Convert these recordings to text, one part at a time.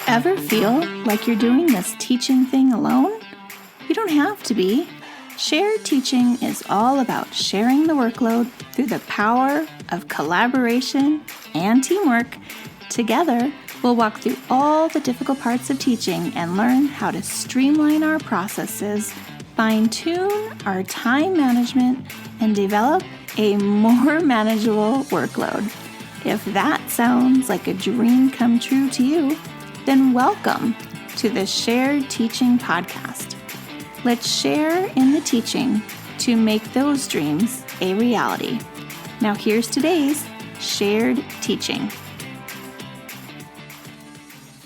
Ever feel like you're doing this teaching thing alone? You don't have to be. Shared teaching is all about sharing the workload through the power of collaboration and teamwork. Together, we'll walk through all the difficult parts of teaching and learn how to streamline our processes, fine-tune our time management, and develop a more manageable workload. If that sounds like a dream come true to you, then welcome to the Shared Teaching Podcast. Let's share in the teaching to make those dreams a reality. Now here's today's Shared Teaching.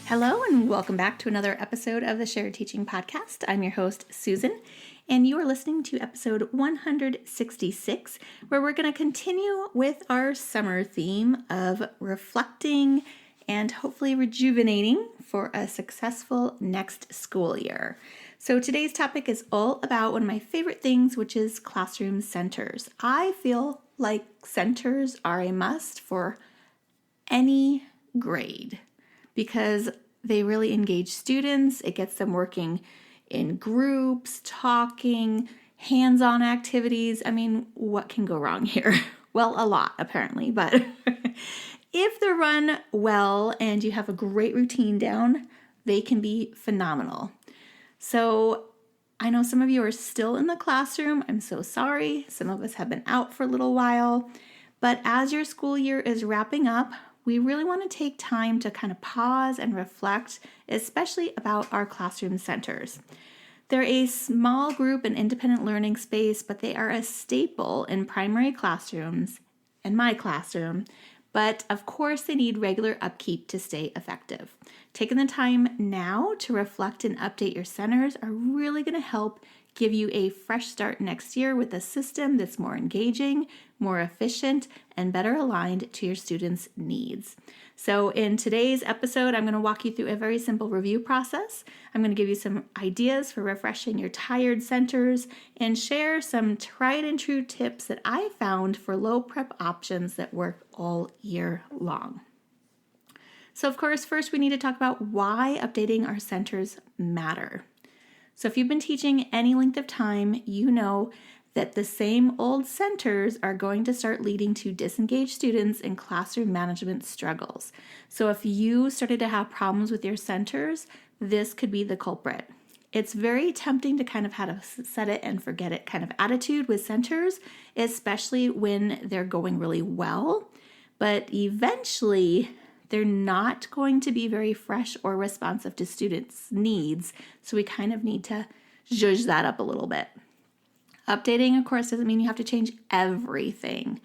Hello and welcome back to another episode of the Shared Teaching Podcast. I'm your host, Susan, and you are listening to episode 166, where we're going to continue with our summer theme of reflecting and hopefully rejuvenating for a successful next school year. So today's topic is all about one of my favorite things, which is classroom centers. I feel like centers are a must for any grade because they really engage students. It gets them working in groups, talking, hands-on activities. I mean, what can go wrong here? Well, a lot apparently, but if they're run well and you have a great routine down, they can be phenomenal. So I know some of you are still in the classroom. I'm so sorry. Some of us have been out for a little while. But as your school year is wrapping up, we really want to take time to kind of pause and reflect, especially about our classroom centers. They're a small group and independent learning space, but they are a staple in primary classrooms and my classroom. But of course, they need regular upkeep to stay effective. Taking the time now to reflect and update your centers are really going to help give you a fresh start next year with a system that's more engaging, more efficient, and better aligned to your students' needs. So in today's episode, I'm going to walk you through a very simple review process. I'm going to give you some ideas for refreshing your tired centers and share some tried and true tips that I found for low prep options that work all year long. So of course, first we need to talk about why updating our centers matter. So if you've been teaching any length of time, you know that the same old centers are going to start leading to disengaged students and classroom management struggles. So if you started to have problems with your centers, this could be the culprit. It's very tempting to kind of have a set it and forget it kind of attitude with centers, especially when they're going really well. But eventually, they're not going to be very fresh or responsive to students' needs. So we kind of need to zhuzh that up a little bit. Updating, of course, doesn't mean you have to change everything.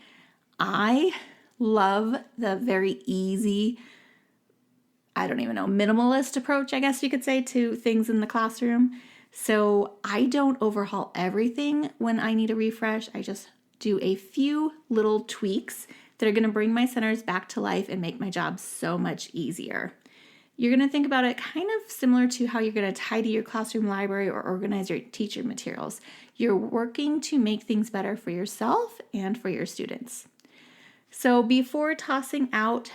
I love the very easy, minimalist approach, I guess you could say, to things in the classroom. So I don't overhaul everything when I need a refresh. I just do a few little tweaks that are going to bring my centers back to life and make my job so much easier. You're going to think about it kind of similar to how you're going to tidy your classroom library or organize your teacher materials. You're working to make things better for yourself and for your students. So before tossing out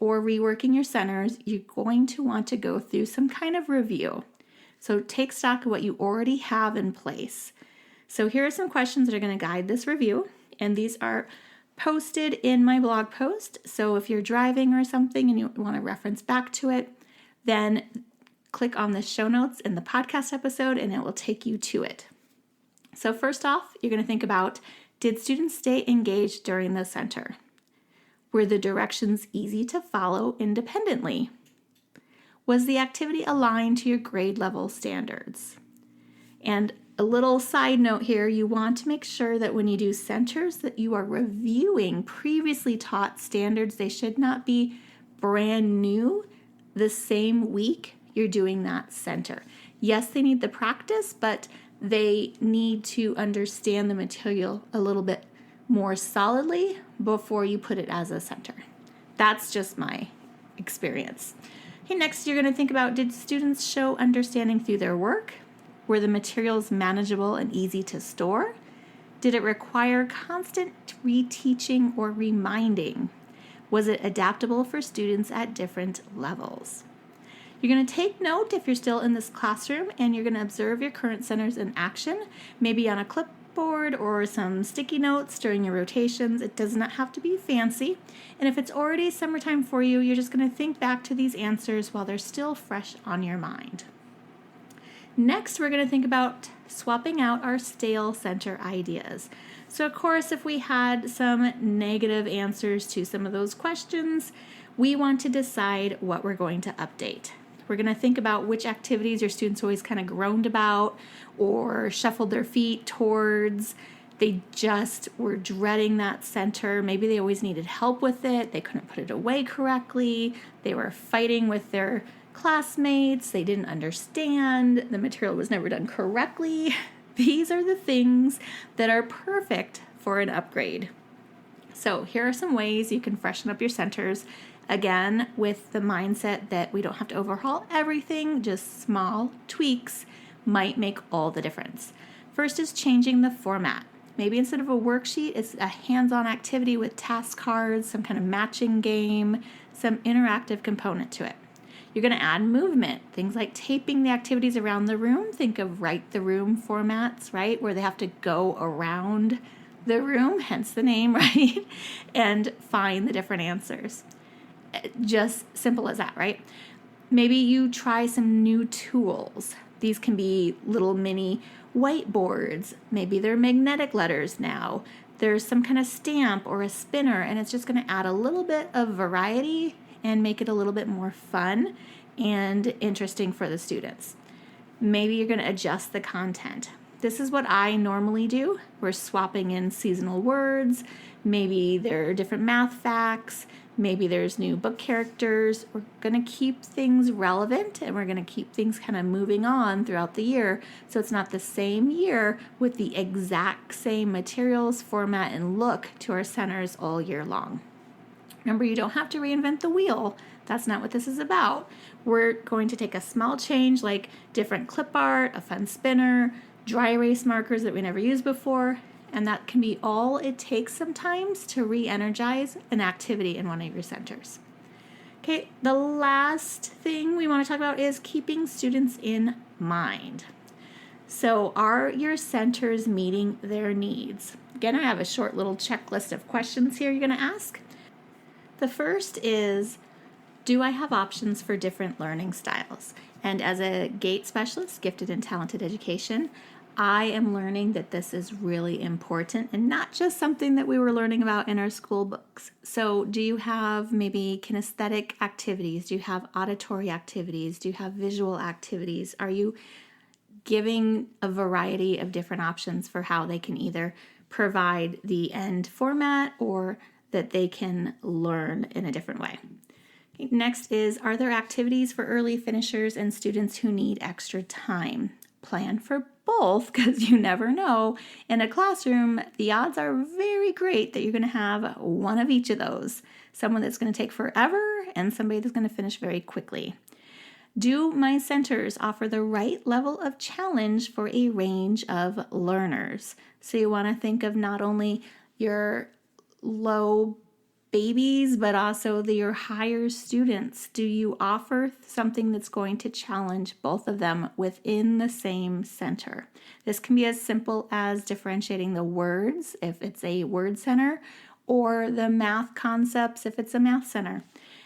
or reworking your centers, you're going to want to go through some kind of review. So take stock of what you already have in place. So here are some questions that are going to guide this review, and these are posted in my blog post. So if you're driving or something and you want to reference back to it, then click on the show notes in the podcast episode and it will take you to it. So first off, you're going to think about, did students stay engaged during the center? Were the directions easy to follow independently? Was the activity aligned to your grade level standards? And a little side note here, you want to make sure that when you do centers that you are reviewing previously taught standards. They should not be brand new the same week you're doing that center. Yes, they need the practice, but they need to understand the material a little bit more solidly before you put it as a center. That's just my experience. Okay, next you're going to think about, did students show understanding through their work? Were the materials manageable and easy to store? Did it require constant reteaching or reminding? Was it adaptable for students at different levels? You're going to take note if you're still in this classroom, and you're going to observe your current centers in action, maybe on a clipboard or some sticky notes during your rotations. It does not have to be fancy. And if it's already summertime for you, you're just going to think back to these answers while they're still fresh on your mind. Next, we're going to think about swapping out our stale center ideas. So, of course, if we had some negative answers to some of those questions, we want to decide what we're going to update. We're going to think about which activities your students always kind of groaned about or shuffled their feet towards. They just were dreading that center. Maybe they always needed help with it. They couldn't put it away correctly. They were fighting with their classmates. They didn't understand. The material was never done correctly. These are the things that are perfect for an upgrade. So here are some ways you can freshen up your centers. Again, with the mindset that we don't have to overhaul everything, just small tweaks might make all the difference. First is changing the format. Maybe instead of a worksheet, it's a hands-on activity with task cards, some kind of matching game, some interactive component to it. You're going to add movement, things like taping the activities around the room. Think of Write the Room formats, right, where they have to go around the room, hence the name, right, and find the different answers. Just simple as that, right? Maybe you try some new tools. These can be little mini whiteboards. Maybe they're magnetic letters now. There's some kind of stamp or a spinner, and it's just going to add a little bit of variety and make it a little bit more fun and interesting for the students. Maybe you're going to adjust the content. This is what I normally do. We're swapping in seasonal words. Maybe there are different math facts. Maybe there's new book characters. We're going to keep things relevant, and we're going to keep things kind of moving on throughout the year. So it's not the same year with the exact same materials, format, and look to our centers all year long. Remember, you don't have to reinvent the wheel. That's not what this is about. We're going to take a small change like different clip art, a fun spinner, dry erase markers that we never used before, and that can be all it takes sometimes to re-energize an activity in one of your centers. Okay, the last thing we want to talk about is keeping students in mind. So are your centers meeting their needs? Again, I have a short little checklist of questions here you're going to ask. The first is, do I have options for different learning styles? And as a GATE specialist, gifted and talented education, I am learning that this is really important and not just something that we were learning about in our school books. So do you have maybe kinesthetic activities? Do you have auditory activities? Do you have visual activities? Are you giving a variety of different options for how they can either provide the end format or that they can learn in a different way? Okay, next is, are there activities for early finishers and students who need extra time? Plan for both, because you never know. In a classroom, the odds are very great that you're going to have one of each of those. Someone that's going to take forever and somebody that's going to finish very quickly. Do my centers offer the right level of challenge for a range of learners? So you want to think of not only your low babies, but also your higher students. Do you offer something that's going to challenge both of them within the same center? This can be as simple as differentiating the words if it's a word center, or the math concepts if it's a math center.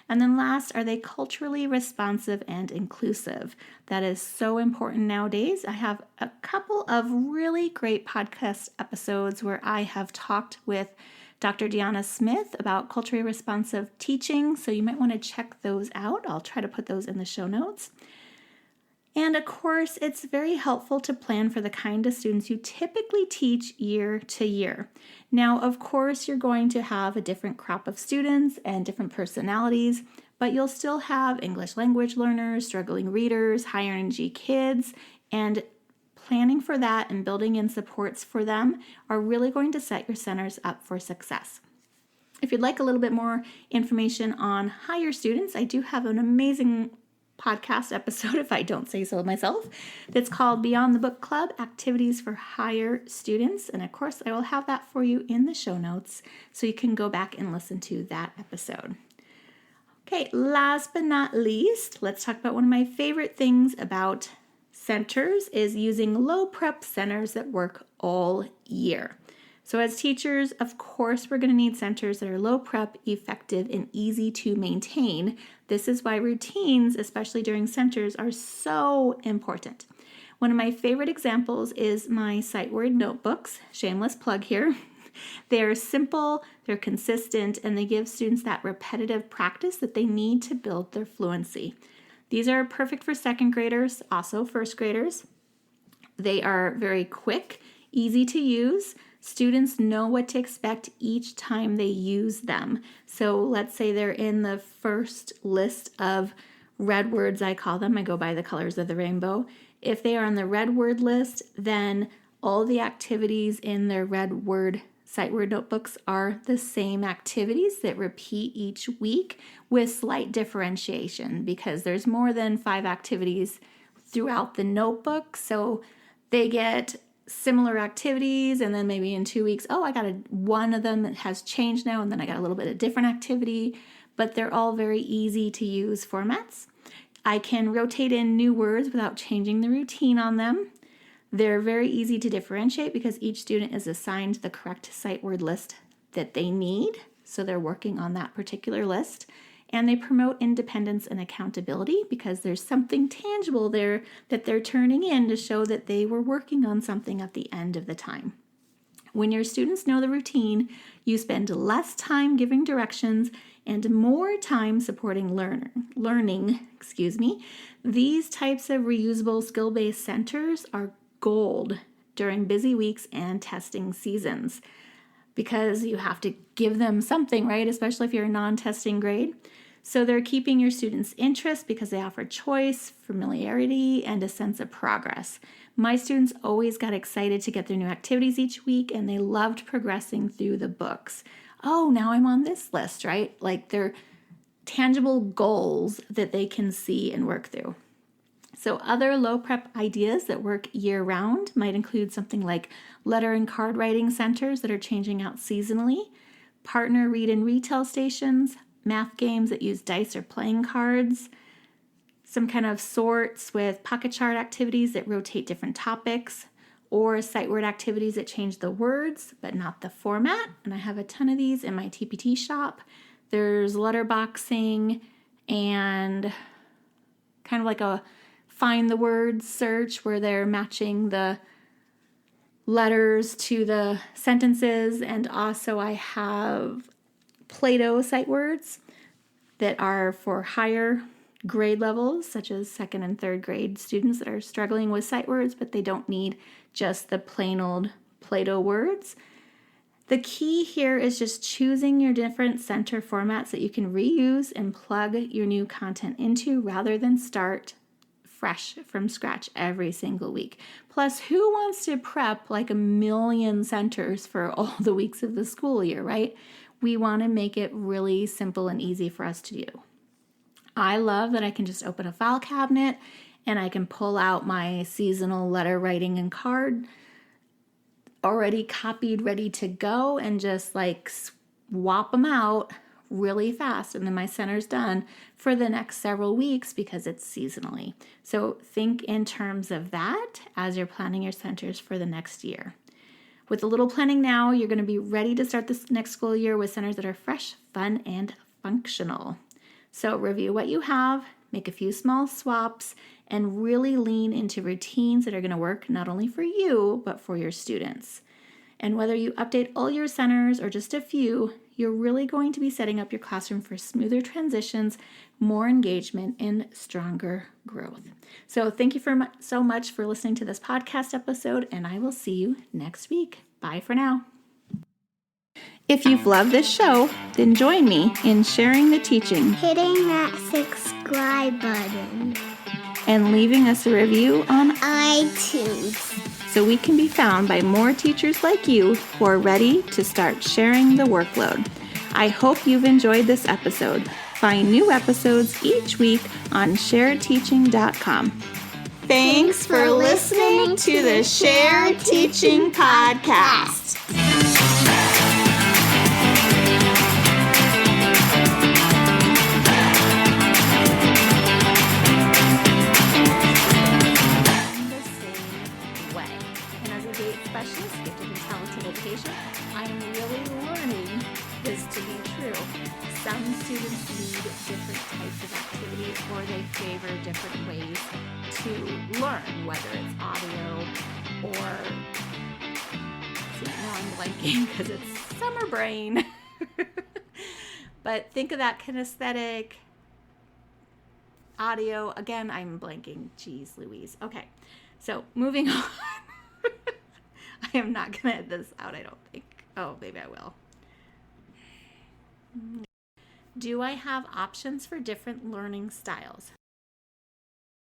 And then last, are they culturally responsive and inclusive? That is so important nowadays. I have a couple of really great podcast episodes where I have talked with Dr. Deanna Smith about culturally responsive teaching, so you might want to check those out. I'll try to put those in the show notes. And of course, it's very helpful to plan for the kind of students you typically teach year to year. Now, of course, you're going to have a different crop of students and different personalities, but you'll still have English language learners, struggling readers, higher energy kids, and planning for that and building in supports for them are really going to set your centers up for success. If you'd like a little bit more information on higher students, I do have an amazing podcast episode, if I don't say so myself, that's called Beyond the Book Club, Activities for Higher Students. And of course, I will have that for you in the show notes so you can go back and listen to that episode. Okay, last but not least, let's talk about one of my favorite things about centers is using low prep centers that work all year. So as teachers, of course, we're going to need centers that are low prep, effective, and easy to maintain. This is why routines, especially during centers, are so important. One of my favorite examples is my sight word notebooks. Shameless plug here. They're simple, they're consistent, and they give students that repetitive practice that they need to build their fluency. These are perfect for second graders, also first graders. They are very quick, easy to use. Students know what to expect each time they use them. So let's say they're in the first list of red words, I call them. I go by the colors of the rainbow. If they are on the red word list, then all the activities in their red word sight word notebooks are the same activities that repeat each week with slight differentiation because there's more than 5 activities throughout the notebook. So they get similar activities and then maybe in 2 weeks, one of them has changed now and then I got a little bit of different activity, but they're all very easy to use formats. I can rotate in new words without changing the routine on them. They're very easy to differentiate because each student is assigned the correct sight word list that they need. So they're working on that particular list. And they promote independence and accountability because there's something tangible there that they're turning in to show that they were working on something at the end of the time. When your students know the routine, you spend less time giving directions and more time supporting learning. These types of reusable skill-based centers are gold during busy weeks and testing seasons because you have to give them something, right? Especially if you're a non-testing grade. So they're keeping your students' interest because they offer choice, familiarity, and a sense of progress. My students always got excited to get their new activities each week, and they loved progressing through the books. Oh, now I'm on this list, right? Like they're tangible goals that they can see and work through. So other low prep ideas that work year round might include something like letter and card writing centers that are changing out seasonally, partner read and retell stations, math games that use dice or playing cards, some kind of sorts with pocket chart activities that rotate different topics, or sight word activities that change the words but not the format. And I have a ton of these in my TPT shop. There's letterboxing and kind of like a find the words search where they're matching the letters to the sentences. And also I have Play-Doh sight words that are for higher grade levels, such as second and third grade students that are struggling with sight words, but they don't need just the plain old Play-Doh words. The key here is just choosing your different center formats that you can reuse and plug your new content into rather than start fresh from scratch every single week. Plus, who wants to prep like 1 million centers for all the weeks of the school year, right? We want to make it really simple and easy for us to do. I love that I can just open a file cabinet and I can pull out my seasonal letter writing and card already copied, ready to go, and just like swap them out really fast. And then my center's done for the next several weeks because it's seasonally. So think in terms of that as you're planning your centers for the next year. With a little planning now, you're going to be ready to start this next school year with centers that are fresh, fun, and functional. So review what you have, make a few small swaps, and really lean into routines that are going to work not only for you, but for your students. And whether you update all your centers or just a few, you're really going to be setting up your classroom for smoother transitions, more engagement, and stronger growth. So thank you so much for listening to this podcast episode, and I will see you next week. Bye for now. If you've loved this show, then join me in sharing the teaching, hitting that subscribe button, and leaving us a review on iTunes, so we can be found by more teachers like you who are ready to start sharing the workload. I hope you've enjoyed this episode. Find new episodes each week on sharedteaching.com. Thanks for listening to the Shared Teaching Podcast. Specialist, gifted and talented education, I'm really learning this to be true. Some students need different types of activities or they favor different ways to learn, whether it's audio or, see, now I'm blanking because it's summer brain. But think of that kinesthetic audio. Again, I'm blanking. Jeez Louise. Okay, so moving on. I am not going to edit this out, I don't think. Oh, maybe I will. Do I have options for different learning styles?